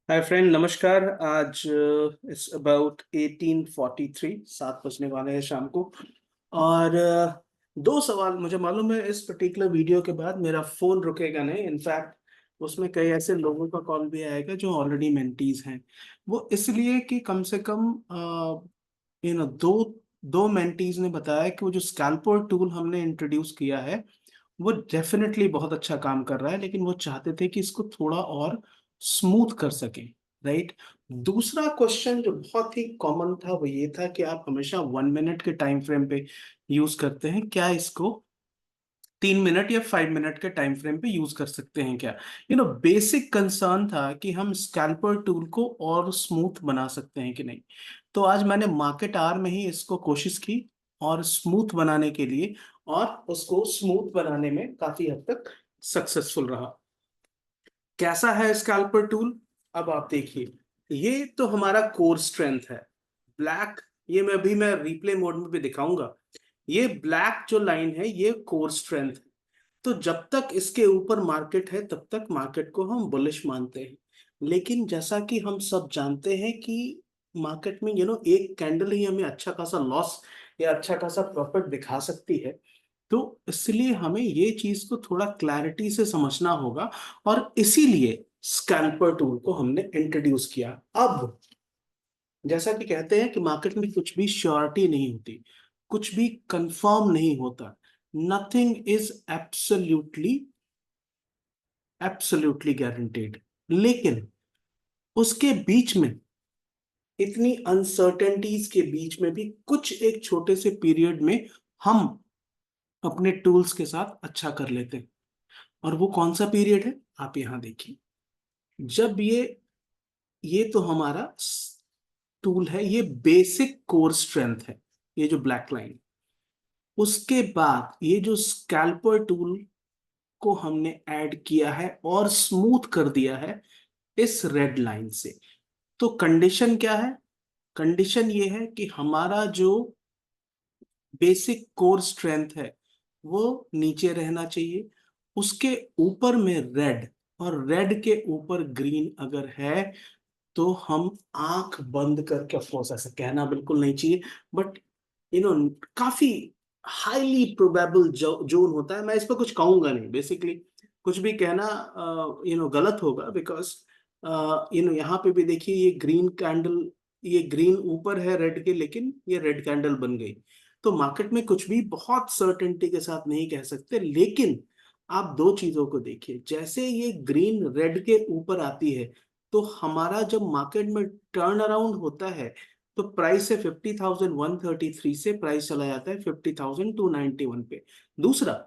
Hi friend, नमस्कार। आज it's about 18:43, 7 बजने वाले हैं शाम को। और दो सवाल मुझे मालूम है, इस पर्टिकुलर वीडियो के बाद मेरा फोन रुकेगा नहीं। इनफैक्ट उसमें कई ऐसे लोगों का कॉल भी आएगा जो ऑलरेडी मेंटीज हैं। वो इसलिए कि कम से कम दो दो मेंटीज ने बताया कि वो जो स्कैल्पर टूल हमने इंट्रोड्यूस किया है वो डेफिनेटली बहुत अच्छा काम कर रहा है, लेकिन वो चाहते थे कि इसको थोड़ा और स्मूथ कर सके। राइट। दूसरा क्वेश्चन जो बहुत ही कॉमन था वो ये था कि आप हमेशा 1 मिनट के टाइम फ्रेम पे यूज करते हैं, क्या इसको 3 मिनट या 5 मिनट के टाइम फ्रेम पे यूज कर सकते हैं क्या? बेसिक कंसर्न था कि हम स्कैल्पर टूल को और स्मूथ बना सकते हैं कि नहीं। तो आज मैंने मार्केट आवर में ही इसको कोशिश की और स्मूथ बनाने के लिए, और उसको स्मूथ बनाने में काफी हद तक सक्सेसफुल रहा। कैसा है स्कैल्पर टूल? अब आप देखिए, ये तो हमारा कोर स्ट्रेंथ है। ब्लैक, ये मैं रिप्ले मोड में भी दिखाऊंगा। ये ब्लैक जो लाइन है ये कोर स्ट्रेंथ है। तो जब तक इसके ऊपर मार्केट है तब तक मार्केट को हम बुलिश मानते हैं। लेकिन जैसा कि हम सब जानते हैं कि मार्केट में एक कैंडल ही हमें अच्छा खासा लॉस या अच्छा खासा प्रॉफिट दिखा सकती है। तो इसलिए हमें ये चीज को थोड़ा क्लैरिटी से समझना होगा, और इसीलिए स्कैल्पर टूल को हमने इंट्रोड्यूस किया। अब जैसा कि कहते हैं कि मार्केट में कुछ भी श्योरिटी नहीं होती, कुछ भी कंफर्म नहीं होता। Nothing is absolutely guaranteed. लेकिन उसके बीच में, इतनी अनसर्टेनिटीज के बीच में भी कुछ एक छोटे से पीरियड में हम अपने टूल्स के साथ अच्छा कर लेते हैं। और वो कौन सा पीरियड है आप यहां देखिए। जब ये तो हमारा टूल है, ये बेसिक कोर स्ट्रेंथ है, ये जो ब्लैक लाइन। उसके बाद ये जो स्कैल्पर टूल को हमने ऐड किया है और स्मूथ कर दिया है इस रेड लाइन से। तो कंडीशन क्या है? कंडीशन ये है कि हमारा जो बेसिक कोर स्ट्रेंथ है वो नीचे रहना चाहिए। उसके ऊपर में रेड, और रेड के ऊपर ग्रीन अगर है तो हम आंख बंद करके, ऑफकोर्स ऐसा कहना बिल्कुल नहीं चाहिए, बट काफी हाईली प्रोबेबल जोन होता है। मैं इस पर कुछ कहूंगा नहीं, बेसिकली कुछ भी कहना गलत होगा, बिकॉज यहाँ पे भी देखिए ये ग्रीन कैंडल, ये ग्रीन ऊपर है रेड के, लेकिन ये रेड कैंडल बन गई। तो मार्केट में कुछ भी बहुत सर्टेनिटी के साथ नहीं कह सकते। लेकिन आप दो चीजों को देखिए, जैसे ये ग्रीन रेड के ऊपर आती है तो हमारा जब मार्केट में टर्न अराउंड होता है तो प्राइस से 50,133 से प्राइस चला जाता है 50,291 पे। दूसरा,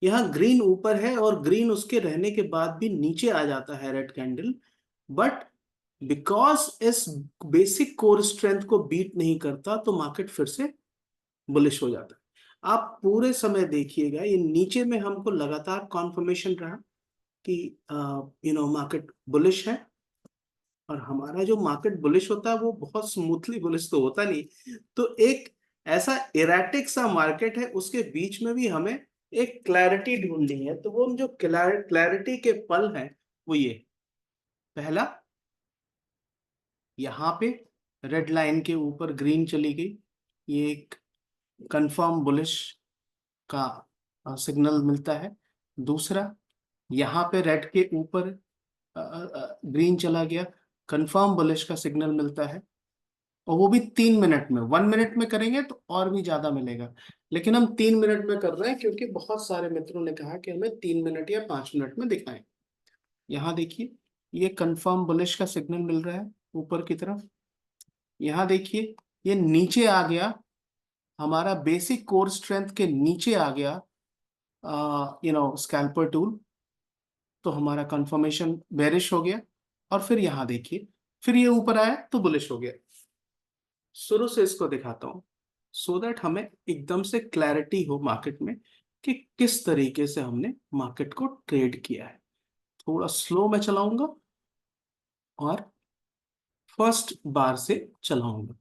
यहाँ ग्रीन ऊपर है और ग्रीन उसके रहने के बाद भी नीचे आ जाता है रेड कैंडल, बट बिकॉज इस बेसिक कोर स्ट्रेंथ को बीट नहीं करता तो मार्केट फिर से बुलिश हो जाता है। आप पूरे समय देखिएगा, ये नीचे में हमको लगातार कॉन्फर्मेशन रहा कि मार्केट बुलिश है। और हमारा जो मार्केट बुलिश होता है वो बहुत स्मूथली बुलिश तो होता नहीं। तो एक ऐसा इरेटिक सा मार्केट है, उसके बीच में भी हमें एक क्लैरिटी ढूंढनी है। तो वो जो क्लैरिटी के पल हैं वो ये पहला, यहाँ पे रेड लाइन के ऊपर ग्रीन चली गई, ये एक कंफर्म बुलिश का सिग्नल मिलता है। दूसरा, यहाँ पे रेड के ऊपर ग्रीन चला गया, कंफर्म बुलिश का सिग्नल मिलता है। और वो भी 3 मिनट में। 1 मिनट में करेंगे तो और भी ज्यादा मिलेगा, लेकिन हम 3 मिनट में कर रहे हैं क्योंकि बहुत सारे मित्रों ने कहा कि हमें 3 मिनट या 5 मिनट में दिखाएं। यहाँ देखिए, ये कंफर्म बुलिश का सिग्नल मिल रहा है ऊपर की तरफ। यहाँ देखिए, ये नीचे आ गया, हमारा बेसिक कोर स्ट्रेंथ के नीचे आ गया स्कैल्पर टूल। तो हमारा कंफर्मेशन बेरिश हो गया। और फिर यहाँ देखिए, फिर ये ऊपर आया तो बुलिश हो गया। शुरू से इसको दिखाता हूं सो दैट हमें एकदम से क्लैरिटी हो मार्केट में कि किस तरीके से हमने मार्केट को ट्रेड किया है। थोड़ा स्लो में चलाऊंगा और फर्स्ट बार से चलाऊंगा।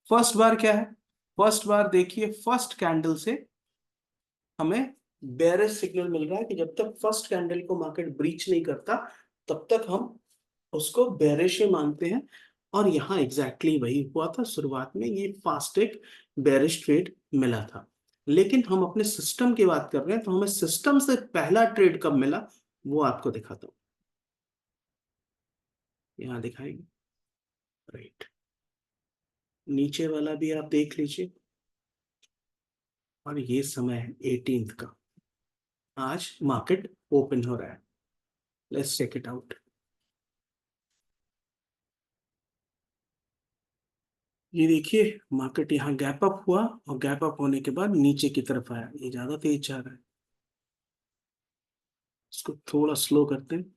फर्स्ट बार क्या है? फर्स्ट बार देखिए, फर्स्ट कैंडल से हमें बेयरिश सिग्नल मिल रहा है कि जब तक फर्स्ट कैंडल को मार्केट ब्रीच नहीं करता तब तक हम उसको बेरिश ही मानते हैं। और यहाँ एग्जैक्टली वही हुआ था, शुरुआत में ये फास्ट एक बेरिश ट्रेड मिला था। लेकिन हम अपने सिस्टम की बात कर रहे हैं, तो हमें सिस्टम से पहला ट्रेड कब मिला वो आपको दिखाता हूँ। यहाँ दिखाएंगे, राइट, नीचे वाला भी आप देख लीजिए। और ये समय है 18th का, आज मार्केट ओपन हो रहा है। Let's check it out. ये देखिए, मार्केट यहाँ गैप अप हुआ और गैप अप होने के बाद नीचे की तरफ आया, ये ज्यादा तेज जा रहा है, इसको थोड़ा स्लो करते हैं।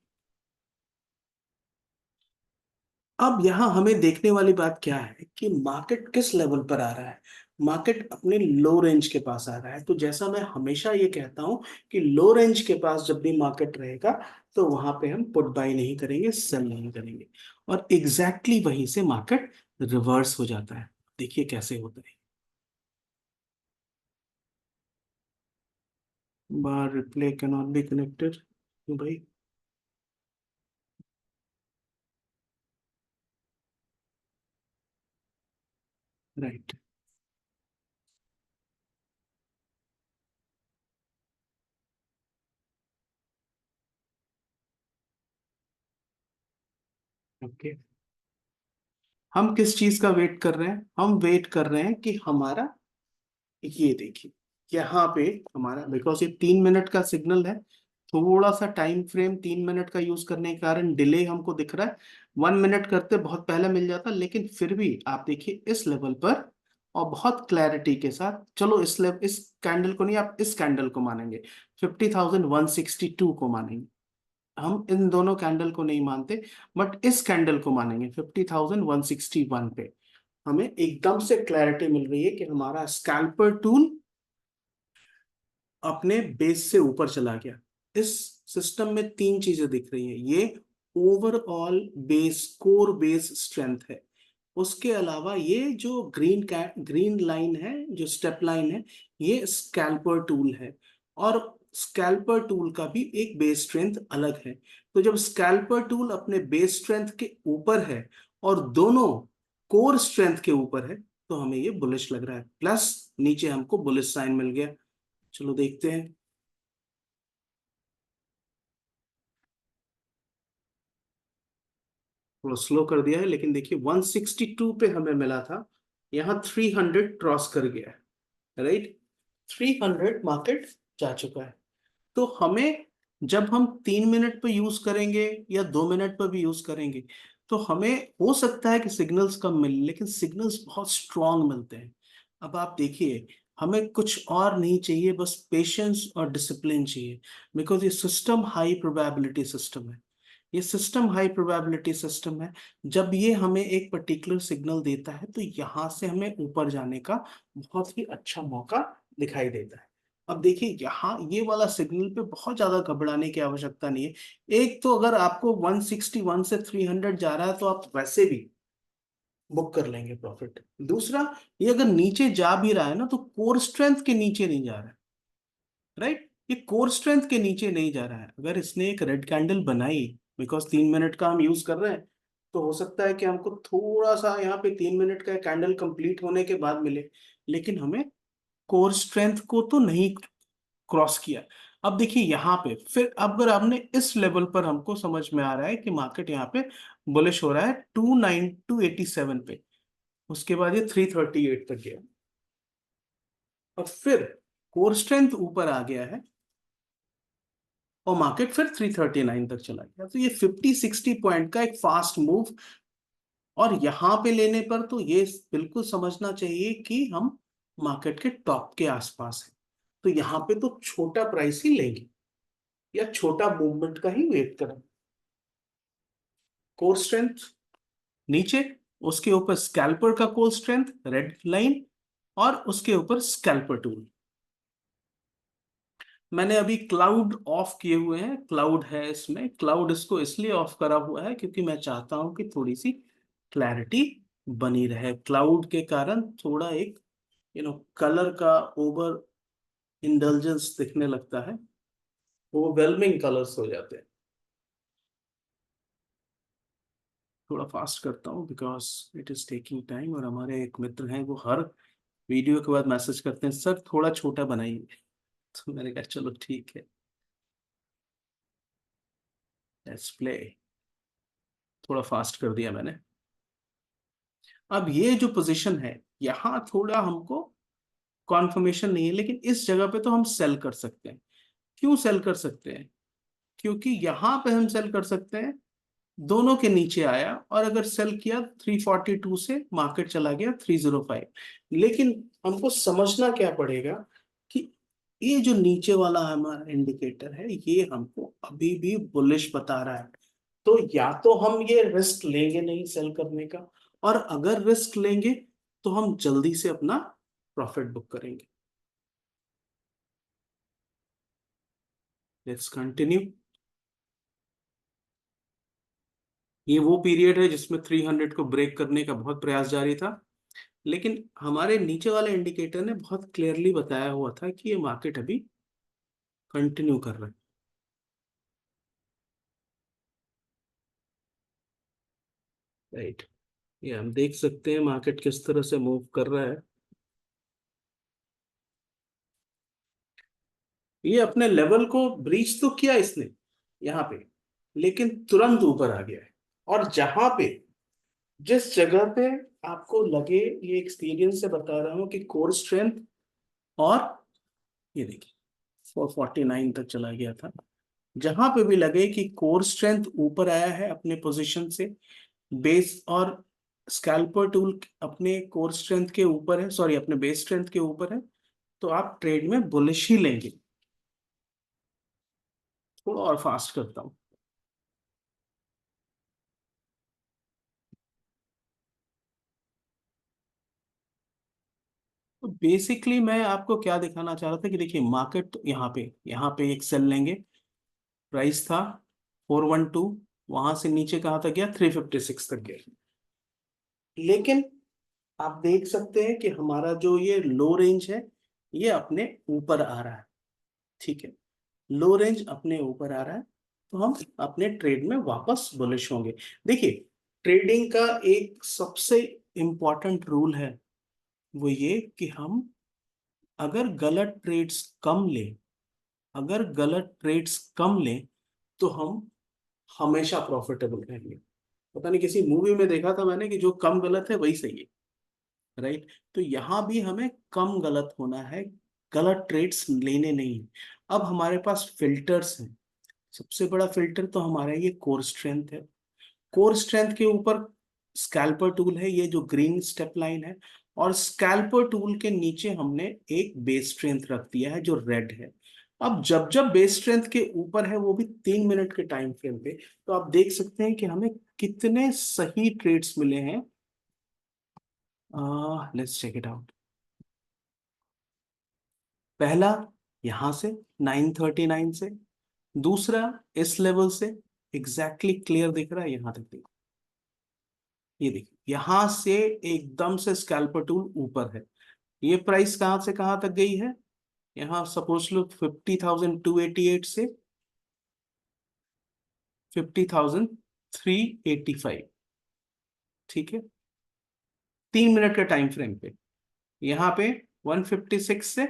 अब यहाँ हमें देखने वाली बात क्या है कि मार्केट किस लेवल पर आ रहा है। मार्केट अपने लो रेंज के पास आ रहा है, तो जैसा मैं हमेशा ये कहता हूं कि लो रेंज के पास जब भी मार्केट रहेगा तो वहां पे हम पुट बाय नहीं करेंगे, सेल नहीं करेंगे। और एग्जैक्टली वहीं से मार्केट रिवर्स हो जाता है। देखिए कैसे होता है। Bar replay can not be connected भाई। Right, okay. हम किस चीज का वेट कर रहे हैं? हम वेट कर रहे हैं कि हमारा, ये देखिए, यहाँ पे हमारा, बिकॉज ये 3 मिनट का सिग्नल है, थोड़ा सा टाइम फ्रेम 3 मिनट का यूज करने के कारण डिले हमको दिख रहा है। 1 मिनट करते बहुत पहले मिल जाता, लेकिन फिर भी आप देखिए इस लेवल पर, और बहुत क्लैरिटी के साथ, चलो इस कैंडल को नहीं, आप इस कैंडल को मानेंगे, 50,162 को मानेंगे। हम इन दोनों कैंडल को नहीं मानते, बट इस कैंडल को मानेंगे 50,161 पे। हमें एकदम से क्लैरिटी मिल रही है कि हमारा स्कैल्पर टूल अपने बेस से ऊपर चला गया। इस सिस्टम में तीन चीजें दिख रही हैं। ये overall base, core base strength है। उसके अलावा ये जो ग्रीन लाइन है, जो स्टेप लाइन है, ये स्कैल्पर टूल है। और स्कैल्पर टूल का भी एक बेस स्ट्रेंथ अलग है। तो जब स्कैल्पर टूल अपने बेस स्ट्रेंथ के ऊपर है और दोनों कोर स्ट्रेंथ के ऊपर है, तो हमें ये बुलिश लग रहा है। प्लस नीचे हमको बुलिश साइन मिल गया। चलो देखते हैं। थोड़ा स्लो कर दिया है, लेकिन देखिए 162 पे हमें मिला था, यहाँ 300 क्रॉस कर गया है, राइट। 300 मार्केट जा चुका है। तो हमें, जब हम 3 मिनट पे यूज करेंगे या 2 मिनट पर भी यूज करेंगे, तो हमें हो सकता है कि सिग्नल्स कम मिले, लेकिन सिग्नल्स बहुत स्ट्रांग मिलते हैं। अब आप देखिए, हमें कुछ और नहीं चाहिए, बस पेशेंस और डिसिप्लिन चाहिए। बिकॉज ये सिस्टम हाई प्रोबेबिलिटी सिस्टम है। ये सिस्टम हाई प्रोबेबिलिटी सिस्टम है। जब ये हमें एक पर्टिकुलर सिग्नल देता है, तो यहाँ से हमें ऊपर जाने का बहुत ही अच्छा मौका दिखाई देता है। अब देखिए, यहाँ ये वाला सिग्नल पे बहुत ज्यादा घबराने की आवश्यकता नहीं है। एक तो अगर आपको 161 से 300 जा रहा है, तो आप वैसे भी बुक कर लेंगे प्रॉफिट। दूसरा, ये अगर नीचे जा भी रहा है ना, तो कोर स्ट्रेंथ के नीचे नहीं जा रहा है, राइट। ये कोर स्ट्रेंथ के नीचे नहीं जा रहा है। अगर इसने एक रेड कैंडल बनाई, बिकॉज 3 मिनट का हम यूज कर रहे हैं, तो हो सकता है कि हमको थोड़ा सा यहाँ पे 3 मिनट का कैंडल कंप्लीट होने के बाद मिले, लेकिन हमें कोर स्ट्रेंथ को तो नहीं क्रॉस किया। अब देखिए यहाँ पे फिर, अब अगर आपने इस लेवल पर, हमको समझ में आ रहा है कि मार्केट यहाँ पे बुलिश हो रहा है 29287 पे। उसके बाद ये 338 तक गया, और फिर कोर स्ट्रेंथ ऊपर आ गया है, और मार्केट फिर 339 तक चला गया। तो ये 50-60 पॉइंट का एक फास्ट मूव। और यहाँ पे लेने पर तो ये बिल्कुल समझना चाहिए कि हम मार्केट के टॉप के आसपास है। तो यहाँ पे तो छोटा प्राइस ही लेंगे, या छोटा मूवमेंट का ही वेट करें। कोर स्ट्रेंथ नीचे, उसके ऊपर स्कैल्पर का कोर स्ट्रेंथ रेड लाइन, और उसके ऊपर स्कैल्पर टूल। मैंने अभी क्लाउड ऑफ किए हुए हैं, क्लाउड है इसमें। क्लाउड इसको इसलिए ऑफ करा हुआ है क्योंकि मैं चाहता हूं कि थोड़ी सी क्लैरिटी बनी रहे। क्लाउड के कारण थोड़ा एक कलर का ओवर इंडल्जेंस दिखने लगता है, ओवरवेलमिंग कलर्स हो जाते हैं। थोड़ा फास्ट करता हूँ because it is taking time, और हमारे एक मित्र हैं वो हर वीडियो के बाद मैसेज करते हैं सर थोड़ा छोटा बनाइए। तो मैंने कहा चलो ठीक है, लेट्स प्ले। थोड़ा फास्ट कर दिया मैंने। अब ये जो पोजीशन है यहाँ थोड़ा हमको कॉन्फर्मेशन नहीं है, लेकिन इस जगह पे तो हम सेल कर सकते हैं। क्यों सेल कर सकते हैं? क्योंकि यहाँ पे हम सेल कर सकते हैं, दोनों के नीचे आया, और अगर सेल किया 342 से मार्केट चला गया 305। लेकिन हमको समझना क्या पड़ेगा कि ये जो नीचे वाला हमारा इंडिकेटर है ये हमको अभी भी बुलिश बता रहा है। तो या तो हम ये रिस्क लेंगे नहीं सेल करने का, और अगर रिस्क लेंगे तो हम जल्दी से अपना प्रॉफिट बुक करेंगे। Let's continue. ये वो पीरियड है जिसमें 300 को ब्रेक करने का बहुत प्रयास जारी था, लेकिन हमारे नीचे वाले इंडिकेटर ने बहुत क्लियरली बताया हुआ था कि ये मार्केट अभी कंटिन्यू कर रहा है। राइट, ये हम देख सकते हैं मार्केट किस तरह से मूव कर रहा है। ये अपने लेवल को ब्रीच तो किया इसने यहाँ पे, लेकिन तुरंत ऊपर आ गया है। और जहां पे, जिस जगह पे आपको लगे, ये एक्सपीरियंस से बता रहा हूं कि कोर स्ट्रेंथ, और ये देखिए 449 तक चला गया था। जहां पे भी लगे कि कोर स्ट्रेंथ ऊपर आया है अपने पोजीशन से, बेस और स्कैल्पर टूल अपने कोर स्ट्रेंथ के ऊपर है, सॉरी अपने बेस स्ट्रेंथ के ऊपर है, तो आप ट्रेड में बुलिश ही लेंगे। थोड़ा और फास्ट करता हूं। तो बेसिकली मैं आपको क्या दिखाना चाह रहा था कि देखिए मार्केट यहाँ पे एक सेल लेंगे। प्राइस था 412, वहां से नीचे कहाँ तक गया? 356 तक गया। लेकिन आप देख सकते हैं कि हमारा जो ये लो रेंज है ये अपने ऊपर आ रहा है। ठीक है, लो रेंज अपने ऊपर आ रहा है, तो हम अपने ट्रेड में वापस बुलिश होंगे। देखिए, ट्रेडिंग का एक सबसे इंपॉर्टेंट रूल है, वो ये कि हम अगर गलत ट्रेड्स कम लें, अगर गलत ट्रेड्स कम लें तो हम हमेशा प्रॉफिटेबल रहेंगे। पता नहीं किसी मूवी में देखा था मैंने कि जो कम गलत है वही सही है। राइट, तो यहां भी हमें कम गलत होना है, गलत ट्रेड्स लेने नहीं। अब हमारे पास फिल्टर्स हैं। सबसे बड़ा फिल्टर तो हमारा ये कोर स्ट्रेंथ है। कोर स्ट्रेंथ के ऊपर स्कैल्पर टूल है, ये जो ग्रीन स्टेप लाइन है, और स्कैल्पर टूल के नीचे हमने एक बेस स्ट्रेंथ रख दिया है जो रेड है। अब जब जब बेस स्ट्रेंथ के ऊपर है, वो भी 3 मिनट के टाइम फ्रेम पे, तो आप देख सकते हैं कि हमें कितने सही ट्रेड्स मिले हैं। Let's check it out. पहला यहां से 939 से, दूसरा इस लेवल से, एग्जैक्टली क्लियर दिख रहा है यहाँ तक देखो। ये देखिए यहां से एकदम से स्कैल्पर टूल ऊपर है। ये प्राइस कहां से कहां तक गई है? यहाँ सपोज लो 50,288 से 50,385। ठीक है, 3 मिनट के टाइम फ्रेम पे। यहाँ पे 156 से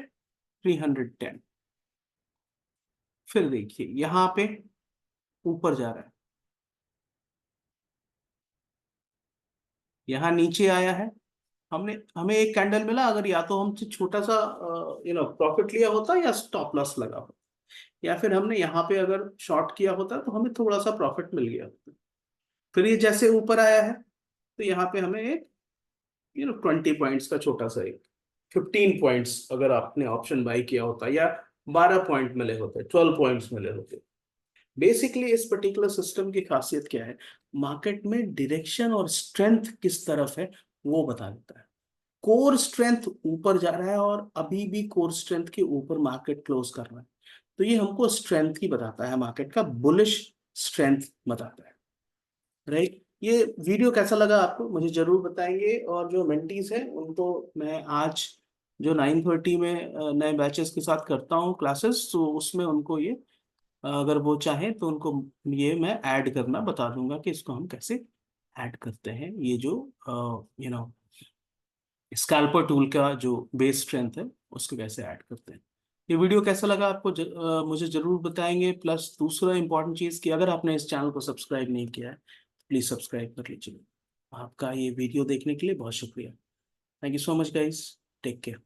310। फिर देखिए यहाँ पे ऊपर जा रहा है, यहाँ नीचे आया है। हमने हमें एक कैंडल मिला, अगर या तो हमसे छोटा सा प्रॉफिट लिया होता या स्टॉप लॉस लगा होता, या फिर हमने यहाँ पे अगर शॉर्ट किया होता तो हमें थोड़ा सा प्रॉफिट मिल गया होता। फिर ये जैसे ऊपर आया है, तो यहाँ पे हमें एक 20 पॉइंट्स का छोटा सा एक 15 पॉइंट्स अगर आपने ऑप्शन बाई किया होता, या 12 पॉइंट मिले होते, 12 पॉइंट्स मिले होते। बेसिकली इस पर्टिकुलर सिस्टम की खासियत क्या है? मार्केट में डायरेक्शन और स्ट्रेंथ किस तरफ है वो बता देता है। कोर स्ट्रेंथ ऊपर जा रहा है, और अभी भी कोर स्ट्रेंथ के ऊपर मार्केट क्लोज कर रहा है, तो ये हमको स्ट्रेंथ ही बताता है, मार्केट का बुलिश स्ट्रेंथ बताता है। राइट, ये वीडियो कैसा लगा आपको मुझे जरूर बताएंगे, और जो मेंटीज हैं उनको मैं आज जो 9:30 में नए बैचेस के साथ करता हूँ क्लासेस, तो उसमें उनको ये अगर वो चाहें तो उनको ये मैं ऐड करना बता दूंगा कि इसको हम कैसे ऐड करते हैं, ये जो यू नो स्कैल्पर टूल का जो बेस स्ट्रेंथ है उसको कैसे ऐड करते हैं। ये वीडियो कैसा लगा आपको मुझे जरूर बताएंगे। प्लस दूसरा इंपॉर्टेंट चीज़ कि अगर आपने इस चैनल को सब्सक्राइब नहीं किया है प्लीज़ सब्सक्राइब कर लीजिए। आपका ये वीडियो देखने के लिए बहुत शुक्रिया। Thank you so much guys, take care.